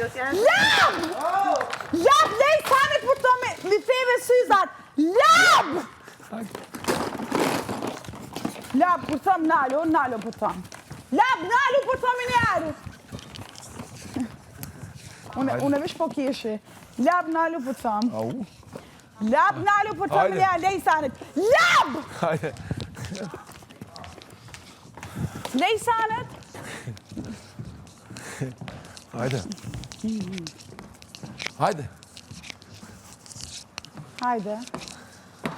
Lab! Lab, lej sanit për të mi theve syzat. Lab! Lab, për thëm nalo për thëm. Lab, nalo për thëm i njerë. Unë vesh po kishi. Lab, nalo për thëm. Lab, nalo për thëm i njerë, lej sanit. Lab! Hajde. Lej sanit. Hajde. Hajde. Hajde.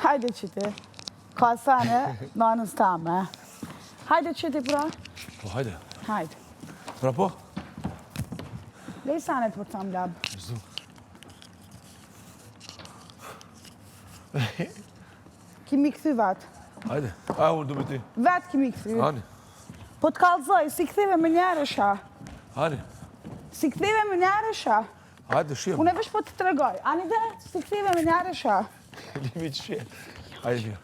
Hajde qiti. Ka sane, nanës tame. Hajde qiti pra. Po, hajde. Hajde. Pra po? Lej sanet për tam lab. Zdu. Kimi këthy vat. Hajde. A, unë du me ti. Vet kimi këthy. Hani. Po të kalzoj, si këthive më njerë sha. Hani. Si këthive më njerë sha. Hajde, shiem. Unë e vesh po të tregoj. Ani dhe, si këthive më njerë sha. Limi të shiem. Hajde, shiem.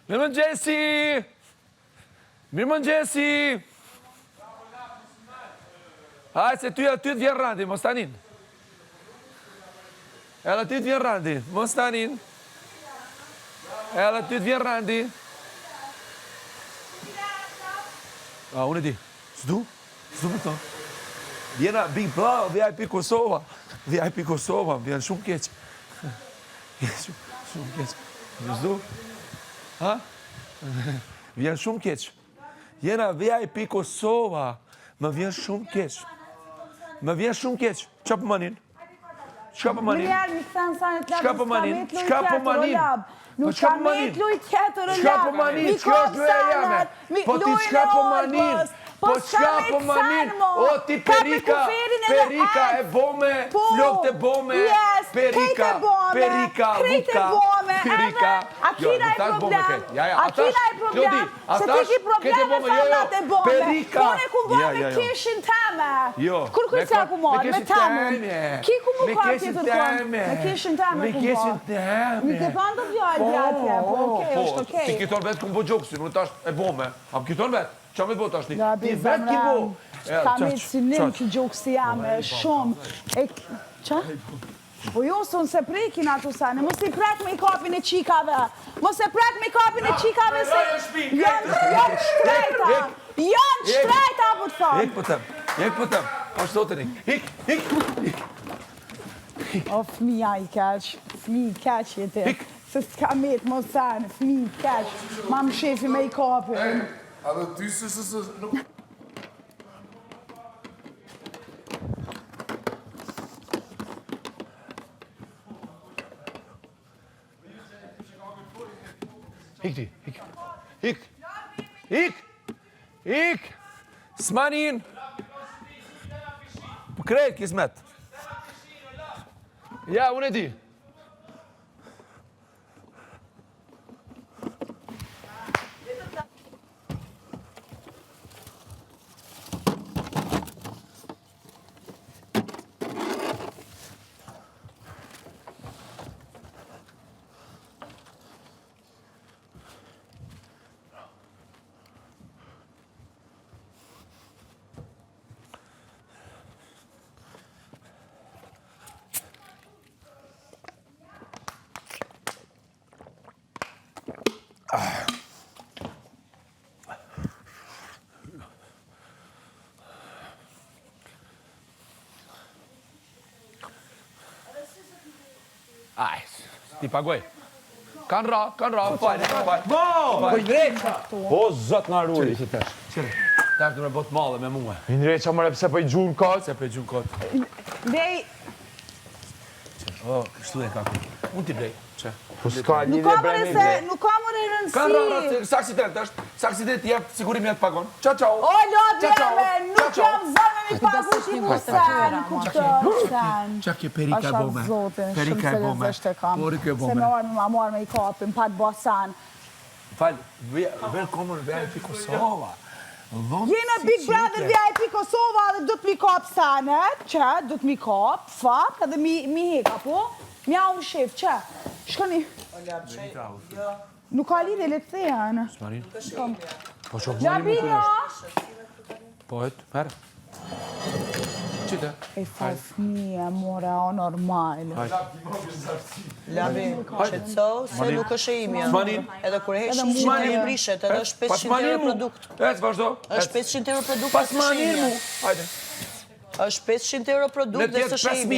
Mirëmëngjesi! Mirëmëngjesi! Hajde se ty të vjen randi, mos tanin. Edhe ty të vjen randi, mos tanin. Edhe ty të vjen randi. A, unë e di. S'du për to. Vjena Big Blau, VIP Kosova. VIP Kosova, vjen shumë keq. Shumë keq. S'du? Ha? Vjen shumë keq. Jena VIP Kosova. Më vjen shumë keq. Më vjen shumë keq. Qa për manin? Qa për manin? Njerë mi këthen sanit lab. Qa për manin? Qa për manin? Nuk ka me të lujt tjetër o lab. Qa për manin? Qa është loja jame? Po ti qa për manin? Po qa për manin? O ti Perika. Perika e bome. Flok të bome. Perika. Perika. Luka. Perika. Akina e problem. Akina e problem. Se ti ki problem me fanat e bome. Perika. Unë e ku bo me kishin teme. Jo. Kur kujtësa ku morë? Me temën. Ki ku mu ka tjetër tonë? Me kishin teme ku bo. Me kishin teme. Mi ke thonë të vjallë gratje. Po okej, është okej. Ti kiton vetë ku më bo gjokësi, më tash e bome. A më kiton vetë? Qa me bo tash ti? Ti vetë ki bo. Ka me të sinim ki gjokësi jame, shumë. Qa? Po jo, sonë se prekin ato sane, mos i prek me i kapin e qikave. Mos e prek me i kapin e qikave se... Janë shtrejta. Janë shtrejta, po të thonë. Hek po tëm. Po shtotën ik. Hik. O, fëmija i keq. Fëmi i keq jeti. Se s'ka metë mos sane, fëmi i keq. Ma më shefi me i kapin. A dhe ty se nuk... Ik! S'manin! Krejt kismet. Ja, unë e di. Aj, ti pagoj. Kanë ra, fajnë. Po, Indreqa! Po, zot nga ruri. Qire, ta është në botë male me muhe. Indreqa, mëre, pse po i gjurë këtë? Se pe gjun kot. Lej, Kështu e ka. Unë t'i blej. Që? Po s'ka Nuk lidhje ka bre mëre me se, blej. nuk ka mëre Ka rrara, rëndësi. sa aksident është, sa aksident jep, sigurim jetë pagon. Ciao. O, lot Ciao, ciao. jeme, nuk Ciao, jam zënë me pagu ti musen, kupton. Qa ke perika e bome? Perika e bome. Porika e Se bome. me orë me mamor me i kapin, pa të basan. Falë, velkomën VIP Kosova. Jena Big Brother VIP Kosova dhe du të mi kap sanet, që du të mi kap, fak, edhe mi heka, po? Mja unë shef, që? Shkoni... Nuk ka lidhe, le të thejan. Smarin? Po Gjabinjo! Po merë. Qite? E fal fëmije, more, o normal. Lavi, qëtëso, se nuk është e imja. Smanin? Edhe kur hesh 100 euro prishet, edhe është 500 euro produkt. Ec, vazhdo. është 500 euro produkt, Pas manin mu. Hajde. është 500 euro produkt dhe së shë imja.